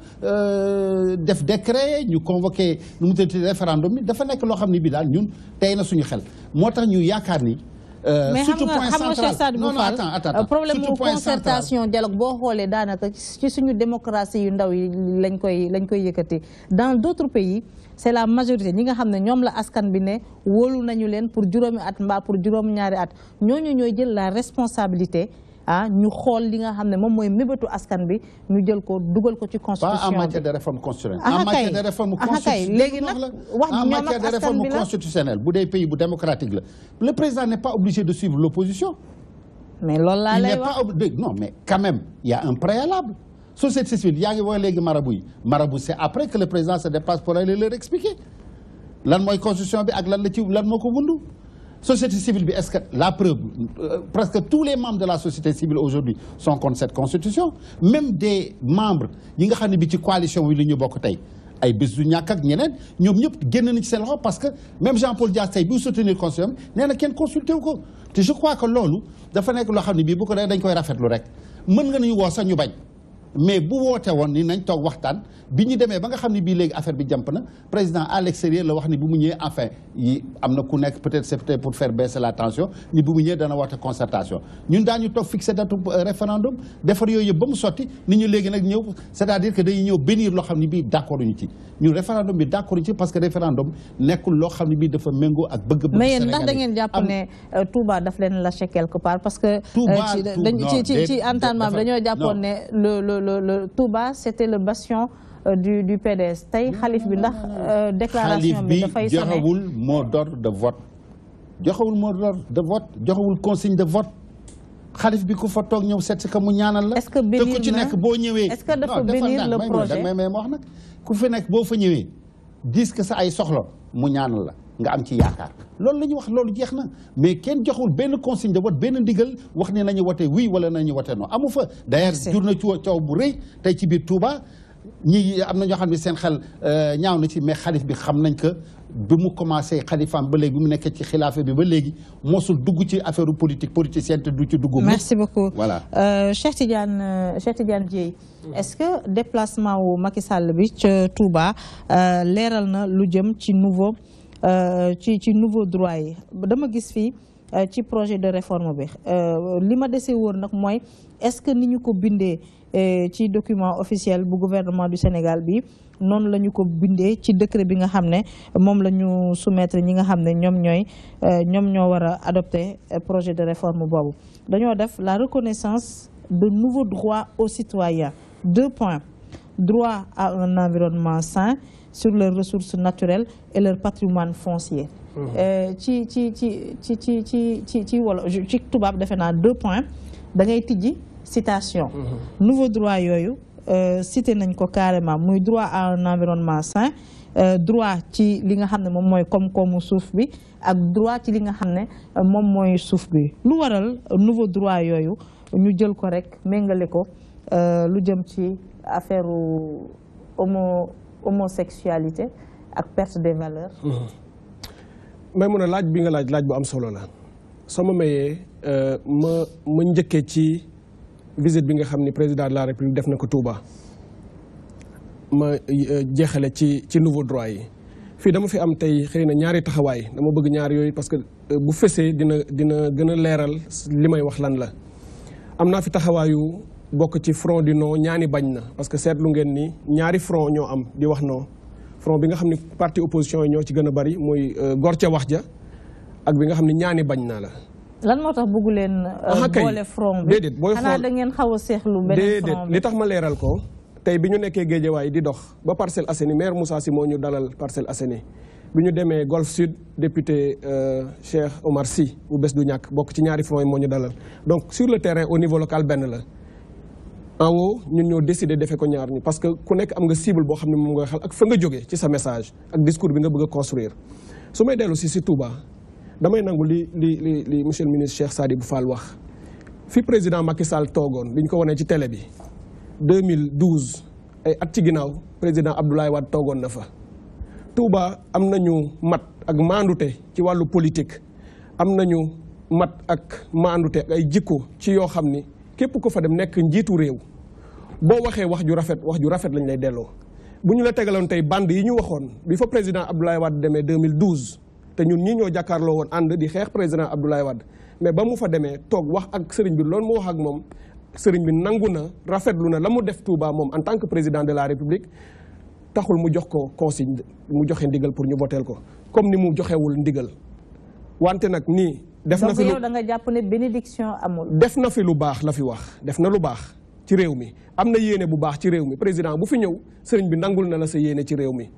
def décret ñu convoqué nu mu tuddati référendum bi dafa nekk loo xam ne bii daal ñun tey na suñu xel moo tax ñu yaakaar ni. mais xam nga Cheikh Sadibou Fall problème mu concertation dialogue boo xoolee daanaka ci suñu démocratie yu ndaw yi lañ koy yëkkati dans d'autres pays c'est la majorité ñi nga xam ne ñoom la askan bi ne wóolu nañu leen pour juróomi at mbaa pour juróom-ñaari at ñooñu ñooy jël la responsabilité ñu xool li nga xam ne moom mooy mébétu askan bi ñu jël ko dugal ko ci constitution pas en matière de réforme constitutionnelle en matière de réforme constitutionnelle léegi nag wax en matière de réforme constitutionnelle bu dee pays bu démocratique la le président n'est pas obligé de suivre l'opposition mais loolu laa lay wax non mais quand même il y a un préalable société civile yaa ngi wax léegi marabout yi marabout c'est après que le président se déplace pour aller leur expliquer lan mooy constitution bi ak lan la ci lan moo ko wundu société civile bi est-ce que la preuve presque tous les membres de la société civile aujourd'hui sont contre cette constitution même des membres yi nga xam ne bi ci coalition wi li ñu bokk tey ay bés du ñàkk ak ñeneen ñoom ñëpp génn nañ ci seen loxo parce que même Jean-Paul Dias tey bi soutenir constitution bi nee na kenn consulté wu ko te je crois que loolu dafa nekk loo xam ne bii bu ko dee dañ koy rafetlu rek mën nga nañu woo sax ñu bañ mais bu woote woon ni nañ toog waxtaan bi ñu demee ba nga xam ne bii léegi affaire bi jàmp na président à l'extérieur la wax ni bu mu ñëwee enfin yi am na ku nekk peut-être c'est peut-être pour faire baisser la tension ni bu mu ñëwee dana woote concertation ñun daañu toog fixé date référendum defar yooyu yëpp ba mu sotti nit ñu léegi nag ñëw c'est-à-dire que dañuy ñëw bénir loo xam ne bii d'accord ñu ci ñun référendum bi d'accord ñu ci parce que référendum nekkul loo xam ne bii dafa méngoo ak bëgg-bëgg mais yéen ndax da ngeen jàpp ne Touba daf leen lâché quelque part parce que ci entendement bi dañoo jàppoon ne le Touba c'était le bastion du PDS tey xalif bi ndax déclaration bi dafay sonné joxewul mot d'ordre de vote joxewul mot d'ordre de vote joxewul consigne de vote xalif bi ku fa toog ñëw seet si ka mu ñaanal la. est-ce que bénir na te ku ci nekk boo ñëwee. est-ce que dafa bénir le projet mais wax nag ku fi nekk boo fa ñëwee dis que sa ay soxla mu ñaanal la nga am ci yaakaar loolu la ñu wax loolu jeex na mais kenn joxul benn consigne de vote benn ndigal wax ne nañu wote oui wala nañu wote non amu fa. d'ailleurs jur na coow bu rëy tey ci biir Touba ñi am na ñoo xam ne seen xel ñaaw na ci mais xalif bi xam nañ que bi mu commencé xalifaam ba léegi bi mu nekkee ci xilaafa bi ba léegi mosul dugg ci affaire politique politicienne te du ci dugg. merci beaucoup voilà. Cheikh Tidiane Dièye est-ce que déplacement wu Macky Sall bi ca Touba leeral na lu jëm ci nouveau droit yi dama gis fii ci projet de réforme bi li ma dese woon nag mooy est-ce que ni ñu ko bindee ci document officiel bu gouvernement du Sénégal bi noonu la ñu ko bindee ci décret bi nga xam ne moom la ñu soumettre ñi nga xam ne ñoom ñoo war a adopter projet de réforme boobu dañoo def la reconnaissance de nouveaux droits aux citoyens 2 points droit à un environnement sain sur leurs ressources naturelles et leur patrimoine foncier ci wala ci tubaab defe naa 2 points da ngay tijji citation nouveau droit yooyu cité nañ ko carrément muy droit à un environnement sain droit ci li nga xam ne moom mooy koom-koomu suuf bi ak droit ci li nga xam ne moom mooy suuf bi lu waral nouveau droit yooyu ñu jël ko rek méngale ko lu jëm ci affaire homosexualité ak perte des valeurs. may mun a laaj bi nga laaj bu am solo la soo ma mayee ma njëkkee ci visite bi nga xam ni président de la république def na ko Touba ma jeexale ci nouveau droit yi fii dama fi am tey xëy na ñaari taxawaay dama bëgg ñaar yooyu parce que bu fesee dina gën a leeral li may wax lan la am naa fi taxawaayu bokk ci front du non ñaani bañ na parce que seetlu ngeen ni ñaari front ñoo am di wax non front bi nga xam ne parti opposition yi ñoo ci gën a bari muy gor ca wax ja ak bi nga xam ne ñaani bañ naa la. lan moo tax bëggu leen boole front bi déedéet booy xool xanaa da ngeen xaw a seexlu beneen front bi li tax ma leeral ko tey bi ñu nekkee Guédiawaye di dox ba Parcelles Assainies maire Moussa Sy moo ñu dalal Parcelles Assainies bi ñu demee Golf Sud député Cheikh Omar Sy bu bés du ñàkk bokk ci ñaari front yi moo ñu dalal donc sur le terrain au niveau local benn la. en haut ñun ñoo décidé defee ko ñaar ñi parce que ku nekk am nga cible boo xam ne moom nga xal ak fa nga jógee ci sa message ak discours bi nga bëgg a construire su may dellu si Touba damay nangu li monsieur le ministre Cheikh Sadibou Fall wax fi président Macky Sall toogoon bi ñu ko wanee ci télé bi 2012 ay at ci ginnaaw président Abdoulaye Wade toogoon na fa Touba am nañu mat ak maandute ci wàllu politique am nañu mat ak maandute ak ay jikko ci yoo xam ni képp ko fa dem nekk njiitu réew boo waxee wax ju rafet lañ lay delloo. bu ñu la tegaloon tey bande yi ñu waxoon bi fa président Abdoulaye Wade demee 2012 te ñun ñi ñoo jàkkaarloo woon ànd di xeex président Abdoulaye Wade mais ba mu fa demee toog wax ak sëriñ bi loolu mu wax ak moom sëriñ bi nangu na rafetlu na la mu def Touba moom en tant que président de la République taxul mu jox ko consigne mu joxe ndigal pour ñu voteel ko comme ni mu joxewul ndigal wante nag nii. def na fi donc yow da nga jàpp ne bénédiction amul. def na fi lu baax la fi wax def na lu baax ci réew mi am na yéene bu baax ci réew mi président bu fi ñëw sëriñ bi nangul na la sa yéene ci réew mi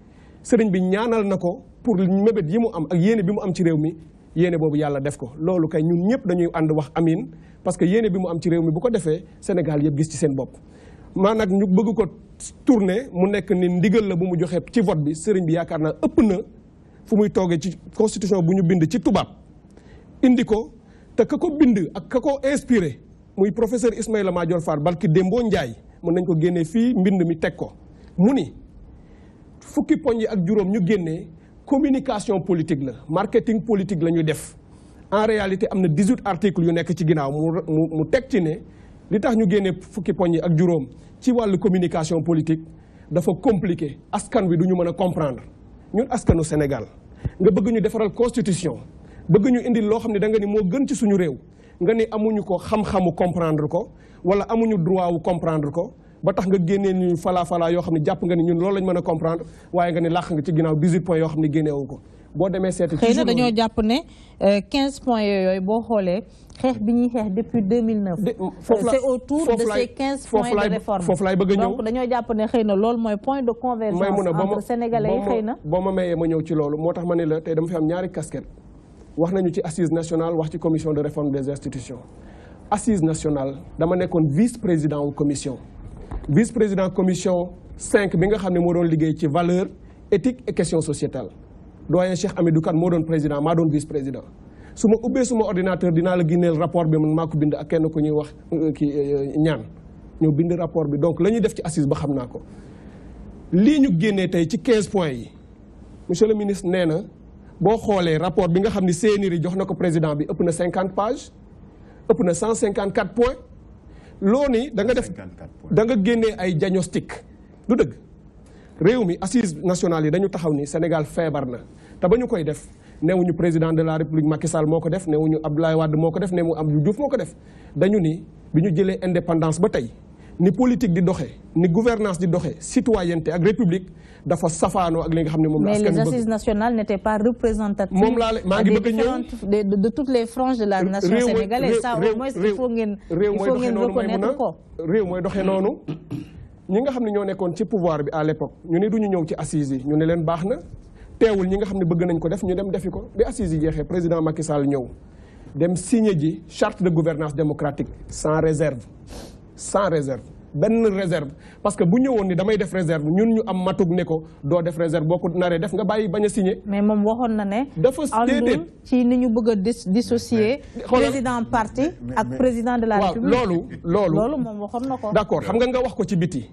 sëriñ bi ñaanal na ko pour mébét yi mu am ak yéene bi mu am ci réew mi yéene boobu yàlla def ko loolu kay ñun ñëpp dañuy ànd wax amiin parce que yéene bi mu am ci réew mi bu ko defee Sénégal yëpp gis ci seen bopp. maa nag ñu bëgg ko tourner mu nekk ni ndigal la bu mu joxee ci vote bi sëriñ bi yaakaar naa ëpp na fu muy toogee ci constitution bu ñu bind ci tubaab indi ko te ka ko bind ak ka ko inspiré muy professeur Ismaïla Madior Fall barki Dembo Ndiaye mën nañ ko génnee fii mbind mi teg ko mu ni fukki poñ yi ak juróom ñu génnee communication politique la marketing politique la ñuy def en réalité am na 18 articles yu nekk ci ginnaaw mu teg ci ne li tax ñu génnee fukki poñ yi ak juróom ci wàllu communication politique dafa compliqué askan wi du ñu mën a comprendre ñun askanu Sénégal nga bëgg ñu defaral constitution bëgg ñu indi loo xam ne da nga ni moo gën ci suñu réew nga ni amuñu ko xam-xamu comprendre ko wala amuñu droit wu comprendre ko ba tax nga génnee ñu falaa yoo xam ne jàpp nga ni ñun loolu lañ mën a comprendre waaye nga ni làq nga ci ginnaaw 18 points yoo xam ne génneewu ko boo demee seeti xëy na dañoo jàpp ne 15 points yooyu boo xoolee xeex bi ñuy xeex depuis 2009 c'est autour de ces 15 points de réforme foofu laay bëgg a ñëw donc dañoo jàpp ne xëy na loolu mooy point de convergence entre sénégalais yi xëy na boo ma mayee ma ñëw ci loolu moo tax ma ne la tey dama fi am ñaari casquette wax nañu ci assise nationale wax ci commission de réforme des institutions assise nationale dama nekkoon vice président wu commission vice président commission 5 bi nga xam ne moo doon liggéey ci valeur éthique et question sociétale doyen Cheikh Amidou Kane moo doon président maa doon vice président su ma ubbee suma ordinateur dinaa la génneel rapport bi man maa ko bind ak kenn ku ñuy wax ñaan ñoo bind rapport bi donc la ñuy def ci assise ba xam naa ko lii ñu génnee tey ci 15 points yi monsieur le ministre nee na boo xoolee rapport bi nga xam ne CNRI jox na ko président bi ëpp na 50 pages ëpp na 154 points loo ni da nga def da nga génnee ay diagnostic du dëgg réew mi assise nationale yi dañu taxaw ni Sénégal feebar na te ba ñu koy def newuñu président de la république Macky Sall moo ko def newuñu Abdoulaye Wade moo ko def newu Abdou Diouf moo ko def dañu ni bi ñu jëlee indépendance ba tey ni politique di doxee ni gouvernance di doxee citoyenneté ak république dafa safaanoo ak li nga xam ne moom la askan mais les assises nationales n'étaient pas représentatives moom laa maa ngi bëgg a ñëw de toutes les franges de la nation sénégalaise ça au moins il faut ngeen reconnaître ko réew mooy doxee noonu ñi nga xam ne ñoo nekkoon ci pouvoir bi à l'époque ñu ne duñu ñëw ci assises yi ñu ne leen baax na teewul ñi nga xam ne bëgg nañ ko def ñu dem defi ko bi assises yi jeexee président Macky Sall ñëw dem signé ji charte de gouvernance démocratique sans réserve benn réserve parce que bu ñëwoon ni damay def réserve ñun ñu am matug ne ko doo def réserve boo ko naree def nga bàyyi bañ a signé. mais moom waxoon na ne. dafa àndul ci ni ñu bëgg a dissocier président parti ak président de la république. loolu moom waxoon na ko. d'accord xam nga wax ko ci biti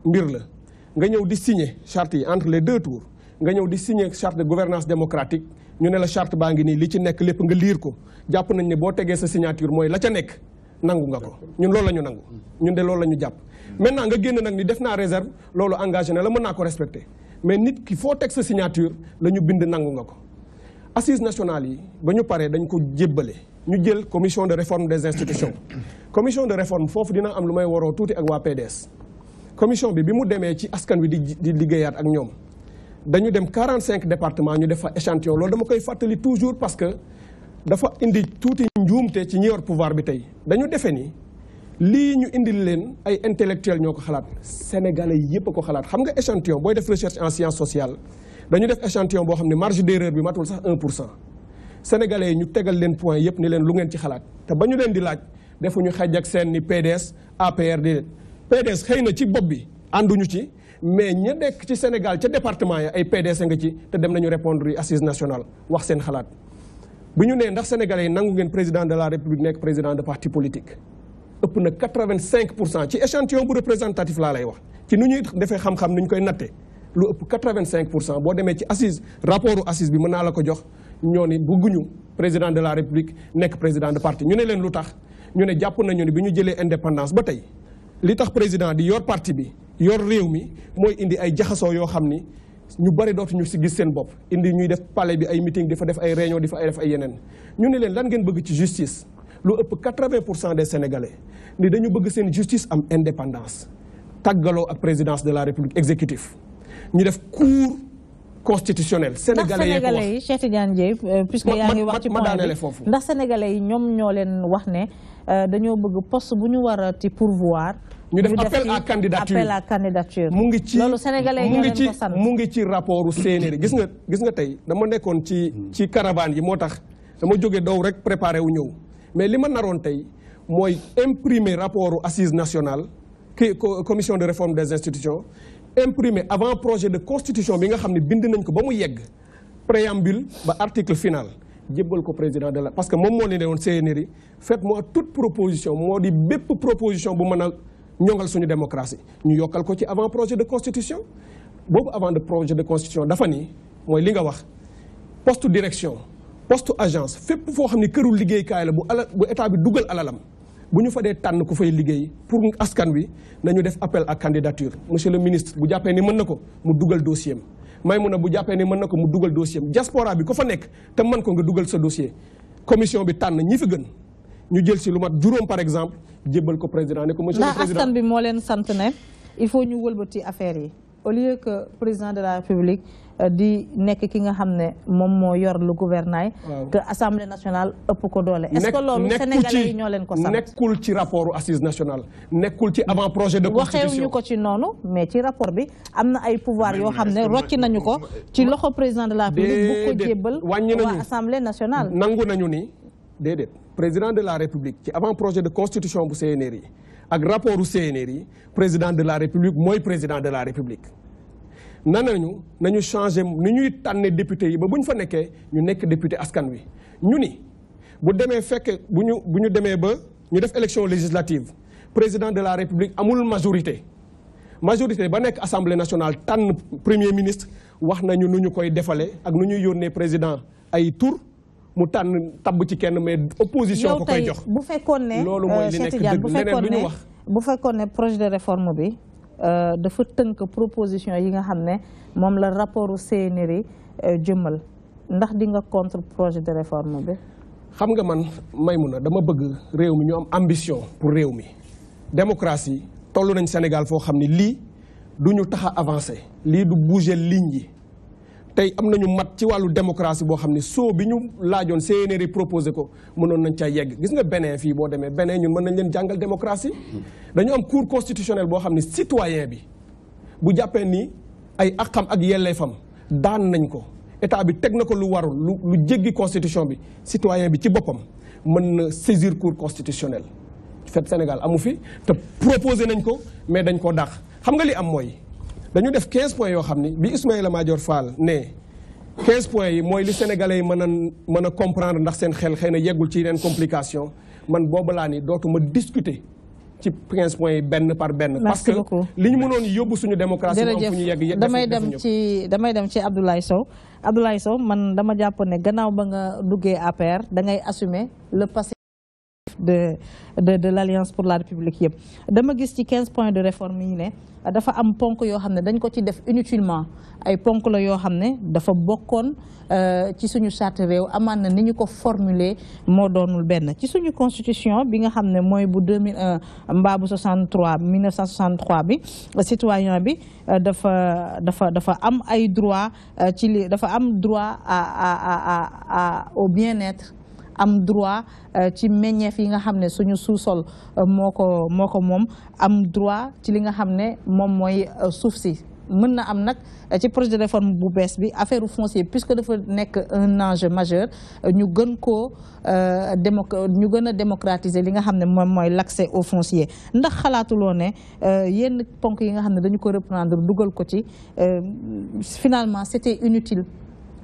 mbir la nga ñëw di signé charte yi entre les deux tours nga ñëw di signé charte de gouvernance démocratique ñu ne la charte baa ngi nii li ci nekk lépp nga liir ko jàpp nañ ne boo tegee sa signature mooy la ca nekk. nangu nga ko ñun loolu la ñu nangu ñun de loolu la ñu jàpp maintenant nga génn nag ni def naa réserve loolu engagé na la mën naa ko respecté mais nit ki foo teg sa signature la ñu bind nangu nga ko assises nationales yi ba ñu paree dañ ko jébbale ñu jël commission de réforme des institutions commission de réforme foofu dina am lu may waroo tuuti ak waa PDS commission bi mu demee ci askan wi di liggéeyaat ak ñoom dañu dem 45 départements ñu def fa échantillon loolu dama koy fàttali toujours parce que dafa indi tuuti njuumte ci ñi yor pouvoir bi tey dañu defe ni lii ñu indil leen ay intellectuels ñoo ko xalaat sénégalais yépp a ko xalaat xam nga échantillon booy def recherche en sciences sociales dañu def échantillon boo xam ne marge d'erreur bi matul sax 1%. sénégalais yi ñu tegal leen point yépp ni leen lu ngeen ci xalaat te ba ñu leen di laaj defuñu xaj ak seen ni PDS APR déedéet PDS xëy na ci bopp bi ànduñu ci mais ña nekk ci Sénégal ca département ya ay PDS nga ci te dem nañu répondre yi assise nationale wax seen xalaat. bu ñu nee ndax sénégalais yi nangu ngeen président de la république nekk président de parti politique ëpp na 85% ci échantillon bu représentatif laa lay wax ci nu ñuy defee xam-xam ni ñu koy natte lu ëpp 85% boo demee ci assise rapportu assise bi mën naa la ko jox ñoo ni bëgguñu président de la république nekk président de parti ñu ne leen lu tax ñu ne jàpp nañu ni bi ñu jëlee indépendance ba tey li tax président di yor parti bi yor réew mi mooy indi ay jaxasoo yoo xam ni ñu bari dootuñu si gis seen bopp indi ñuy def palais bi ay meeting di fa def ay réunion di fa def ay yeneen ñu ne leen lan ngeen bëgg ci justice lu ëpp 80% des sénégalais ni dañu bëgg seen justice am indépendance tàggaloo ak présidence de la république exécutif ñu def cour constitutionnel sénégalais yi Cheikh Tidiane Dièye puisque yaa ngi wax ci point bi ndax sénégalais yi ñoom ñoo leen wax ne dañoo bëgg poste bu ñu war a ti pourvoir ñu def appel à candidature mu ngi ci loolu sénégalais ñoo leen ko sant mu ngi ci rapportu CNRI gis nga tey dama nekkoon ci caravane yi moo tax dama jóge daw rek préparé wu ñëw mais li ma naroon tey mooy imprimer rapportu assise nationale commission de réforme des institutions imprimé avant projet de constitution bi nga xam ne bind nañ ko ba mu yegg préambule ba article final jébbal ko président de la parce que moom moo ne woon CNRI faites-moi toute proposition moo di bépp proposition bu mën a ñongal suñu démocratie ñu yokkal ko ci avant projet de constitution boobu avant de projet de constitution dafa ni mooy li nga wax poste direction poste agence fépp foo xam ne kërul liggéeykaay la bu état bi dugal alalam bu ñu fa dee tànn ku fay liggéey pour askan wi nañu def appel à candidature monsieur le ministre bu jàppee ni mën na ko mu dugal dossier am Maïmouna bu jàppee ni mën na ko mu dugal dossier am diaspora bi ko fa nekk te mën ko nga dugal sa dossier commission bi tànn ñi fi gën ñu jël si lu mat juróom par exemple jébbal ko président ne ko monsieur le président askan bi moo leen sant ne il faut ñu wëlbati affaire yi au lieu que président de la république di nekk ki nga xam ne moom moo yor le gouvernail que assemblée nationale ëpp ko doole est-ce que loolu sénégalais yi ñoo leen ko sant nekkul ci rapportu assise nationale nekkul ci avant projet de constitution waxeewuñu ko ci noonu mais ci rapport bi am na ay pouvoir yoo xam ne rocci nañu ko ci loxo président de la république bu ko jébbal waa assemblée nationale nangu nañu ni déedéet président de la république ci avant projet de constitution bu CNRI ak rapportu CNRI président de la république mooy président de la république nañu changé ni ñuy tànne député yi ba bu ñu fa nekkee ñu nekk député askan wi ñu ni bu demee fekk bu ñu demee ba ñu def élection législative président de la république amul majorité ba nekk assemblée nationale tànn premier ministre wax nañu nu ñu koy defale ak nu ñuy yónnee président ay tur mu tànn tabb ci kenn mais opposition ko koy jox bu fekkoon ne loolu mooy li nekk dëgg leneen lu ñu wax bu fekkoon ne projet de réforme bi dafa tënk proposition yi nga xam ne moom la rapportu CNRI jëmmal ndax di nga contre projet de réforme bi xam nga man Maïmouna dama bëgg réew mi ñu am ambition pour réew mi démocratie toll nañ Sénégal foo xam ni lii du ñu tax a avancé lii du bouger ligne yi tey am nañu mat ci wàllu démocratie boo xam ne soo bi ñu laajoon CNRI proposé ko mënoon nañ caa yegg gis nga Bénin fii boo demee Bénin ñun mën nañ leen jàngal démocratie dañu am cour constitutionnelle boo xam ne citoyen bi bu jàppee ni ay àqam ak yelleefam daan nañ ko état bi teg na ko lu warul lu jéggi constitution bi citoyen bi ci boppam mën na saisir cour constitutionnelle fet Sénégal amu fi te proposé nañ ko mais dañ koo dàq xam nga li am mooy dañu def 15 points yoo xam ni bi Ismaïla Madior Fall ne 15 points yi mooy li sénégalais yi mën a comprendre ndax seen xel xëy na yeggul ci yeneen complication man boobu laa ni dootuma discuter ci 15 points yi benn par benn. parce que li ñu mënoon yóbbu suñu démocratie moom fu ñu yegg damay dem ci Abdoulaye Sow man dama jàpp ne gannaaw ba nga duggee APR da ngay assumer le passé de l'Alliance pour la République yëpp dama gis ci 15 points de réforme yi ne dafa am ponk yoo xam ne dañ ko ci def inutilement ay ponk la yoo xam ne dafa bokkoon ci suñu charte réew amaan na ni ñu ko formuler moo doonul benn ci suñu constitution bi nga xam ne mooy bu 2001 mbaa bu 1963 bi citoyen bi dafa am ay droit ci li dafa am droit au bien-être am droit ci meññeef yi nga xam ne suñu sous-sol moo ko moom am droit ci li nga xam ne moom mooy suuf si mën na am nag ci projet de réforme bu bees bi affaire foncier puisque dafa nekk un enjeu majeur ñu gën koo ñu gën a démocratiser li nga xam ne moom mooy l'accès au foncier ndax xalaatuloo ne yenn ponk yi nga xam ne dañu ko reprendre dugal ko ci finalement c'était inutile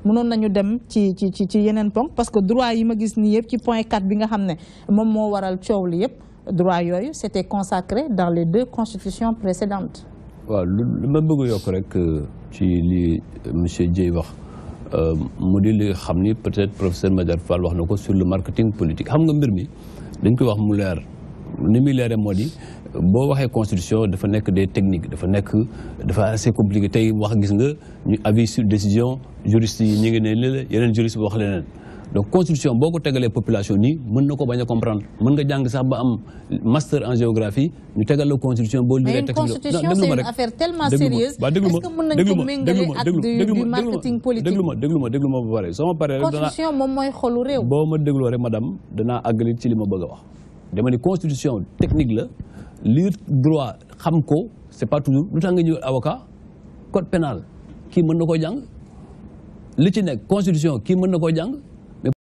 mënoon nañu dem ci yeneen ponk parce que droit yi ma gis nii yëpp ci point 4 bi nga xam ne moom moo waral coow li yëpp droit yooyu c'était consacré dans les 2 constitutions précédentes. waaw lu ma bëgg yokk rek ci li monsieur Dieye wax mu di li xam ni peut-être professeur Madiar Fall wax na ko sur le marketing politique xam nga mbir mi dañ koy wax mu leer ni muy leere moo di boo waxee constitution dafa nekk des techniques dafa assez compliqué tey wax gis nga ñu avis sur décision juriste yi ñu ngi ne li la yeneen juriste bi wax leneen donc constitution boo ko tegalee population nii mën na ko bañ a comprendre mën nga jàng sax ba am master en géographie ñu tegal la constitution boo lire texte constitution c'est une affaire tellement sérieuse est-ce que mën nañ ko méngale ak du marketing politique déglu ma ba pare soo ma paree rek constitution moom mooy xolu réew boo ma dégloo rek madame danaa àggali ci li ma bëgg a wax dama ni constitution technique la lire droit xam ko c'est pas toujours lu tax nga ñëw avocat code pénal kii mën na koo jàng li ci nekk constitution kii mën na koo jàng